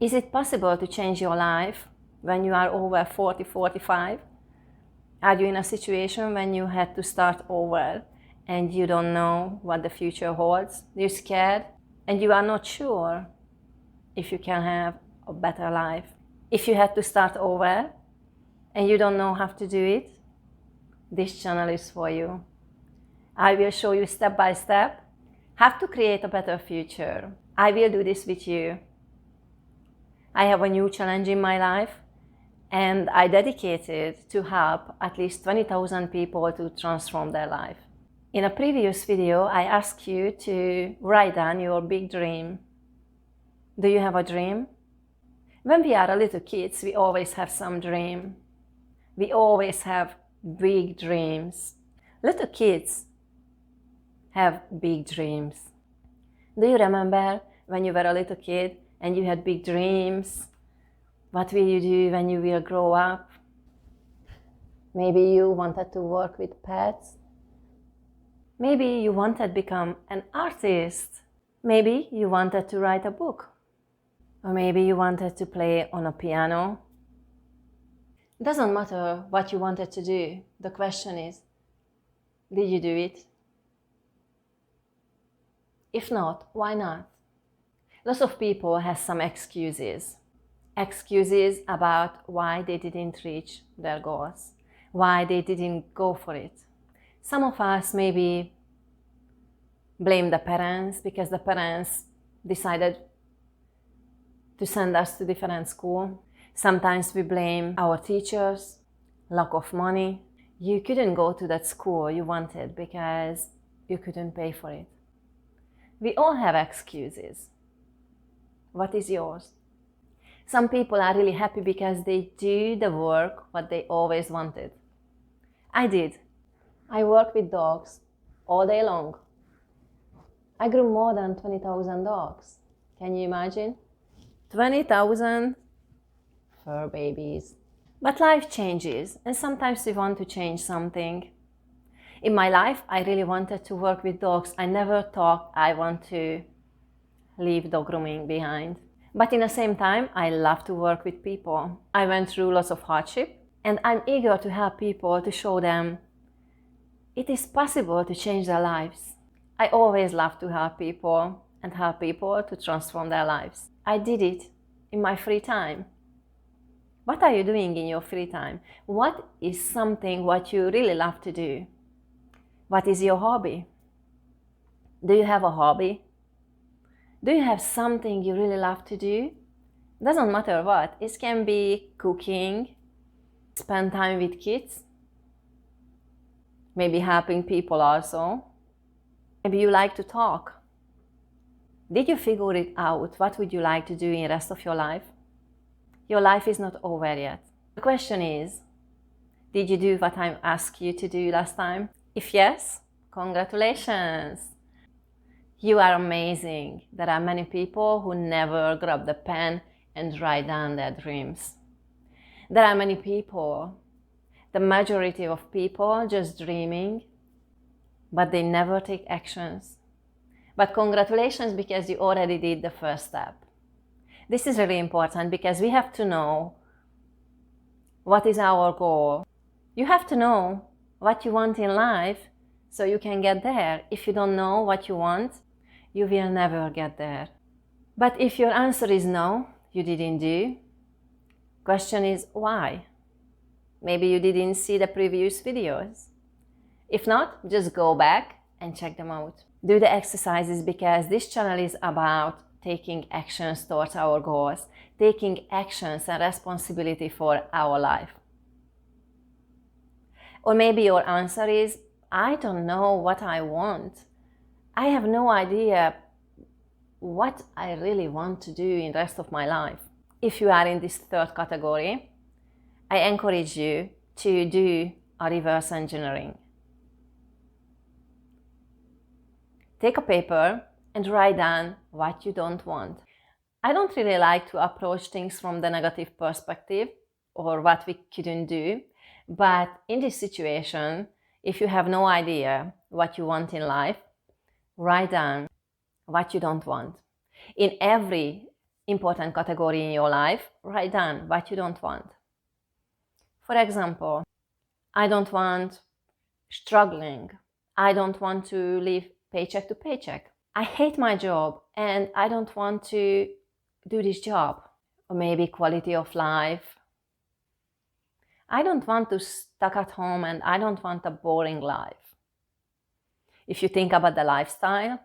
Is it possible to change your life when you are over 40, 45? Are you in a situation when you had to start over and you don't know what the future holds? You're scared and you are not sure if you can have a better life. If you had to start over and you don't know how to do it, this channel is for you. I will show you step by step how to create a better future. I will do this with you. I have a new challenge in my life and I dedicated to help at least 20,000 people to transform their life. In a previous video, I asked you to write down your big dream. Do you have a dream? When we are little kids, we always have some dream. We always have big dreams. Little kids have big dreams. Do you remember when you were a little kid and you had big dreams? What will you do when you will grow up? Maybe you wanted to work with pets. Maybe you wanted to become an artist. Maybe you wanted to write a book. Or maybe you wanted to play on a piano. It doesn't matter what you wanted to do. The question is, did you do it? If not, why not? Lots of people have some excuses. Excuses about why they didn't reach their goals, why they didn't go for it. Some of us maybe blame the parents because the parents decided to send us to different school. Sometimes we blame our teachers, lack of money. You couldn't go to that school you wanted because you couldn't pay for it. We all have excuses. What is yours? Some people are really happy because they do the work what they always wanted. I did. I worked with dogs all day long. I grew more than 20,000 dogs. Can you imagine? 20,000 fur babies. But life changes and sometimes we want to change something. In my life, I really wanted to work with dogs. I never thought I want to leave dog grooming behind. But in the same time, I love to work with people. I went through lots of hardship and I'm eager to help people, to show them it is possible to change their lives. I always love to help people and help people to transform their lives. I did it in my free time. What are you doing in your free time? What is something what you really love to do? What is your hobby? Do you have a hobby? Do you have something you really love to do? Doesn't matter what. It can be cooking, spend time with kids, maybe helping people also. Maybe you like to talk. Did you figure it out? What would you like to do in the rest of your life? Your life is not over yet. The question is, did you do what I asked you to do last time? If yes, congratulations! You are amazing. There are many people who never grab the pen and write down their dreams. There are many people, the majority of people just dreaming, but they never take actions. But congratulations because you already did the first step. This is really important because we have to know what is our goal. You have to know what you want in life so you can get there. If you don't know what you want, you will never get there. But if your answer is no, you didn't do, question is why? Maybe you didn't see the previous videos. If not, just go back and check them out. Do the exercises because this channel is about taking actions towards our goals, taking actions and responsibility for our life. Or maybe your answer is, I don't know what I want. I have no idea what I really want to do in the rest of my life. If you are in this third category, I encourage you to do a reverse engineering. Take a paper and write down what you don't want. I don't really like to approach things from the negative perspective or what we couldn't do, but in this situation, if you have no idea what you want in life, write down what you don't want. In every important category in your life, write down what you don't want. For example, I don't want struggling. I don't want to live paycheck to paycheck. I hate my job and I don't want to do this job. Or maybe quality of life. I don't want to stuck at home and I don't want a boring life. If you think about the lifestyle,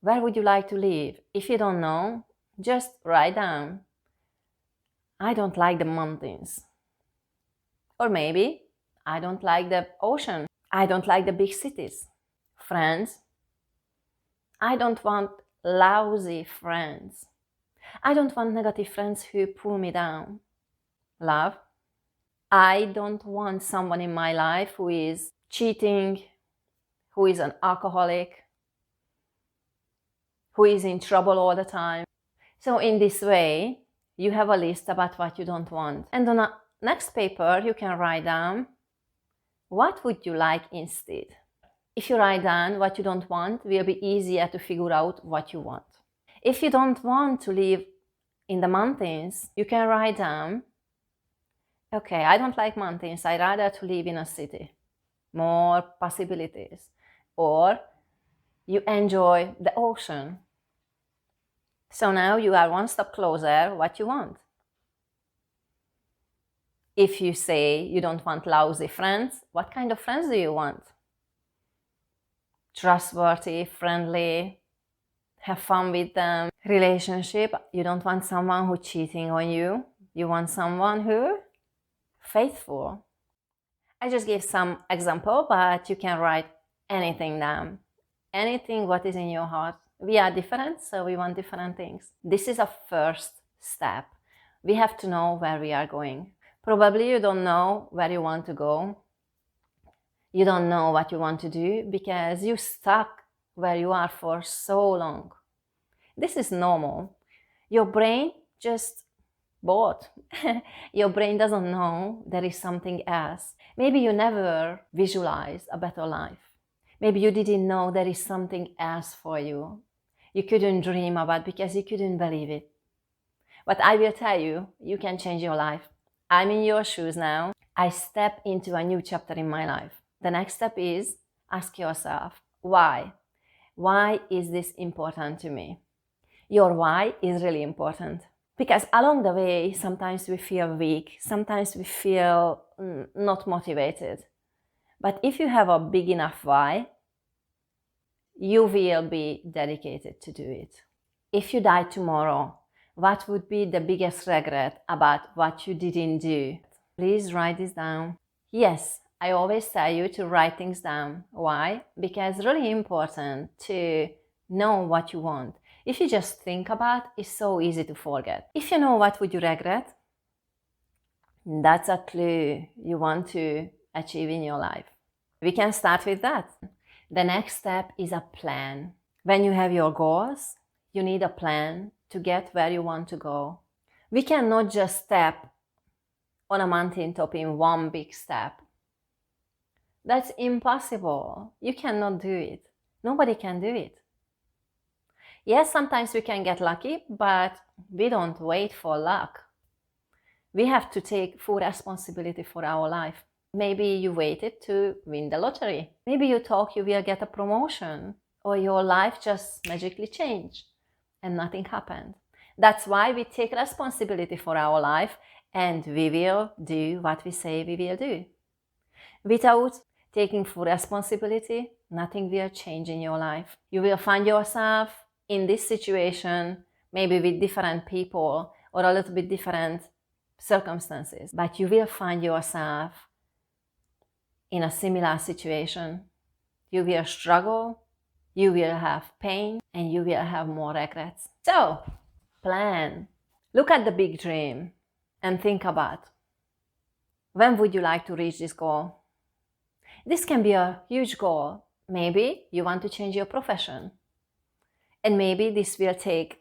where would you like to live? If you don't know, just write down. I don't like the mountains. Or maybe I don't like the ocean. I don't like the big cities. Friends, I don't want lousy friends. I don't want negative friends who pull me down. Love, I don't want someone in my life who is cheating, who is an alcoholic, who is in trouble all the time. So in this way, you have a list about what you don't want. And on the next paper, you can write down, what would you like instead? If you write down what you don't want, it will be easier to figure out what you want. If you don't want to live in the mountains, you can write down, okay, I don't like mountains, I'd rather to live in a city. More possibilities. Or you enjoy the ocean. So now you are one step closer what you want. If you say you don't want lousy friends, what kind of friends do you want? Trustworthy, friendly, have fun with them. Relationship, you don't want someone who's cheating on you. You want someone who faithful. I just gave some example, but you can write anything down. Anything what is in your heart. We are different, so we want different things. This is a first step. We have to know where we are going. Probably you don't know where you want to go. You don't know what you want to do because you're stuck where you are for so long. This is normal. Your brain just bored. Your brain doesn't know there is something else. Maybe you never visualized a better life. Maybe you didn't know there is something else for you. You couldn't dream about because you couldn't believe it. But I will tell you, you can change your life. I'm in your shoes now. I step into a new chapter in my life. The next step is ask yourself, why? Why is this important to me? Your why is really important. Because along the way, sometimes we feel weak. Sometimes we feel not motivated. But if you have a big enough why, you will be dedicated to do it. If you die tomorrow, what would be the biggest regret about what you didn't do? Please write this down. Yes, I always tell you to write things down. Why? Because it's really important to know what you want. If you just think about it, it's so easy to forget. If you know what would you regret, that's a clue you want to achieve in your life. We can start with that. The next step is a plan. When you have your goals, you need a plan to get where you want to go. We cannot just step on a mountaintop in one big step. That's impossible. You cannot do it. Nobody can do it. Yes, sometimes we can get lucky, but we don't wait for luck. We have to take full responsibility for our life. Maybe you waited to win the lottery. Maybe you thought you will get a promotion or your life just magically changed and nothing happened. That's why we take responsibility for our life and we will do what we say we will do. Without taking full responsibility, nothing will change in your life. You will find yourself in this situation, maybe with different people or a little bit different circumstances, but you will find yourself in a similar situation. You will struggle, you will have pain, and you will have more regrets. So, plan. Look at the big dream and think about, when would you like to reach this goal? This can be a huge goal. Maybe you want to change your profession. And maybe this will take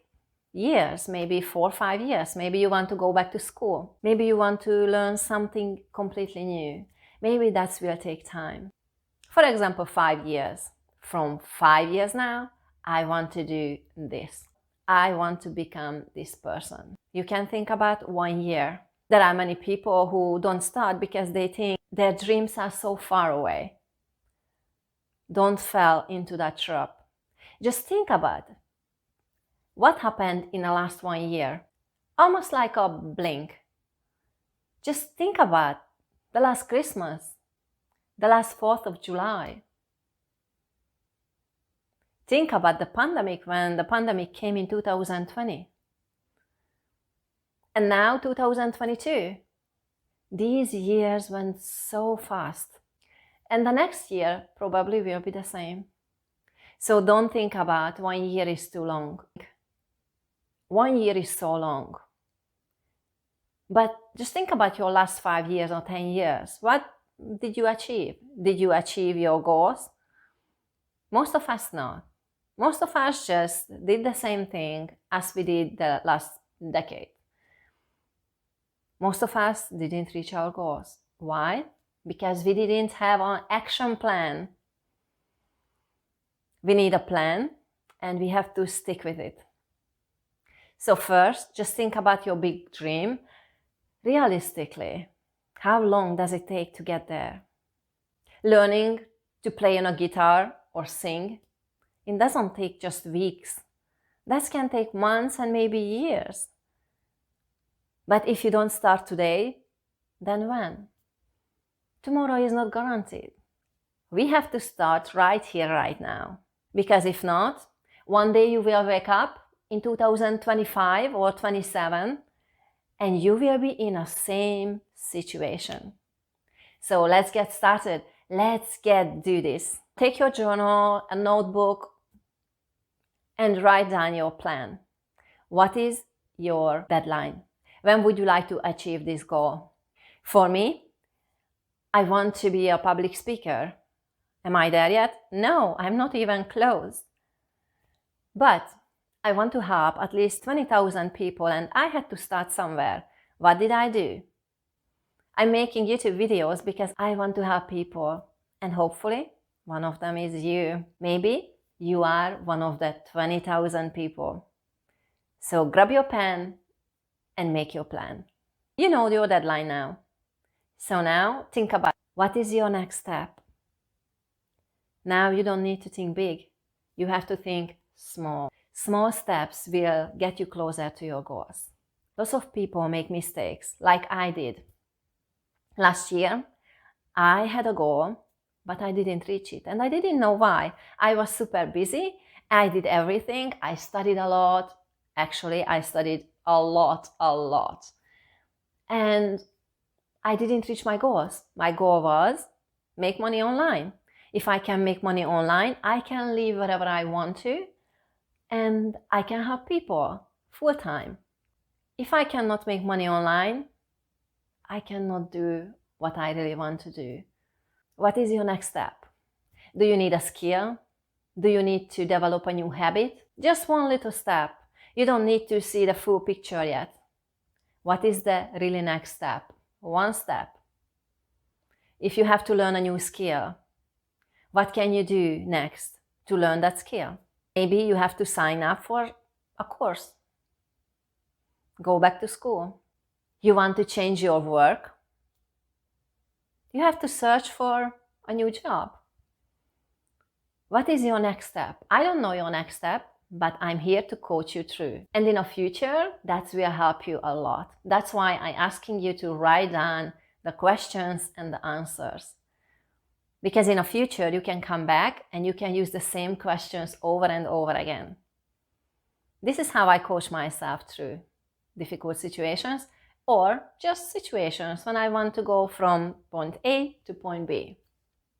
years, maybe 4 or 5 years. Maybe you want to go back to school. Maybe you want to learn something completely new. Maybe that will take time. For example, 5 years. From 5 years now, I want to do this. I want to become this person. You can think about 1 year. There are many people who don't start because they think their dreams are so far away. Don't fall into that trap. Just think about it. What happened in the last 1 year? Almost like a blink. Just think about the last Christmas, the last 4th of July. Think about the pandemic, when the pandemic came in 2020. And now 2022. These years went so fast. And the next year probably will be the same. So don't think about 1 year is too long. 1 year is so long. But just think about your last 5 years or 10 years. What did you achieve? Did you achieve your goals? Most of us not. Most of us just did the same thing as we did the last decade. Most of us didn't reach our goals. Why? Because we didn't have an action plan. We need a plan and we have to stick with it. So first, just think about your big dream. Realistically, how long does it take to get there? Learning to play on a guitar or sing, it doesn't take just weeks. That can take months and maybe years. But if you don't start today, then when? Tomorrow is not guaranteed. We have to start right here, right now. Because if not, one day you will wake up in 2025 or 27 and you will be in a same situation. So let's get started. Let's do this. Take your journal, a notebook, and write down your plan. What is your deadline? When would you like to achieve this goal? For me, I want to be a public speaker. Am I there yet? No, I'm not even close. But I want to help at least 20,000 people and I had to start somewhere. What did I do? I'm making YouTube videos because I want to help people and hopefully one of them is you. Maybe you are one of the 20,000 people. So grab your pen and make your plan. You know your deadline now. So now think about what is your next step. Now you don't need to think big. You have to think small. Small steps will get you closer to your goals. Lots of people make mistakes, like I did. Last year, I had a goal, but I didn't reach it. And I didn't know why. I was super busy. I did everything. I studied a lot. Actually, I studied a lot. And I didn't reach my goals. My goal was make money online. If I can make money online, I can live wherever I want to. And I can help people full time. If I cannot make money online, I cannot do what I really want to do. What is your next step? Do you need a skill? Do you need to develop a new habit? Just one little step. You don't need to see the full picture yet. What is the really next step? One step. If you have to learn a new skill, what can you do next to learn that skill? Maybe you have to sign up for a course. Go back to school. You want to change your work? You have to search for a new job. What is your next step? I don't know your next step, but I'm here to coach you through. And in the future, that will help you a lot. That's why I'm asking you to write down the questions and the answers. Because in the future, you can come back and you can use the same questions over and over again. This is how I coach myself through difficult situations or just situations when I want to go from point A to point B.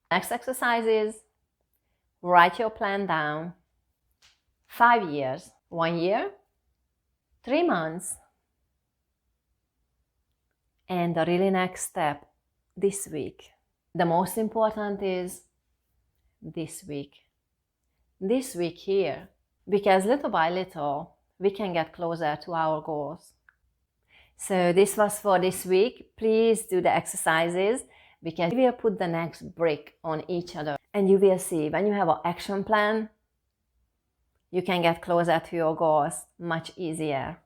Next exercise is write your plan down. 5 years, 1 year, 3 months, and the really next step this week. The most important is this week. This week here, because little by little, we can get closer to our goals. So this was for this week. Please do the exercises because we will put the next brick on each other. And you will see when you have an action plan, you can get closer to your goals much easier.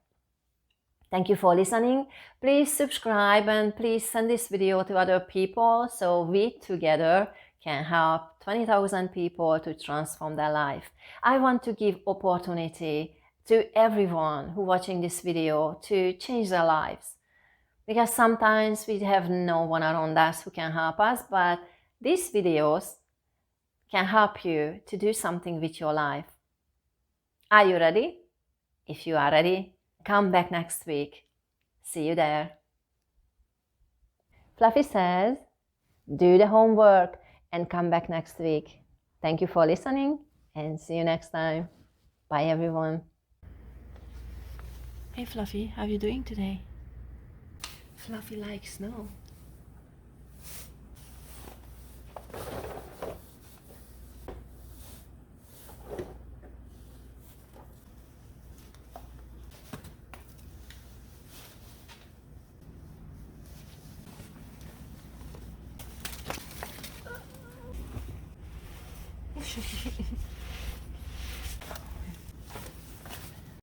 Thank you for listening. Please subscribe and please send this video to other people so we together can help 20,000 people to transform their life. I want to give opportunity to everyone who watching this video to change their lives. Because sometimes we have no one around us who can help us, but these videos can help you to do something with your life. Are you ready? If you are ready, come back next week. See you there. Fluffy says, do the homework and come back next week. Thank you for listening and see you next time. Bye everyone. Hey Fluffy, how are you doing today? Fluffy likes snow.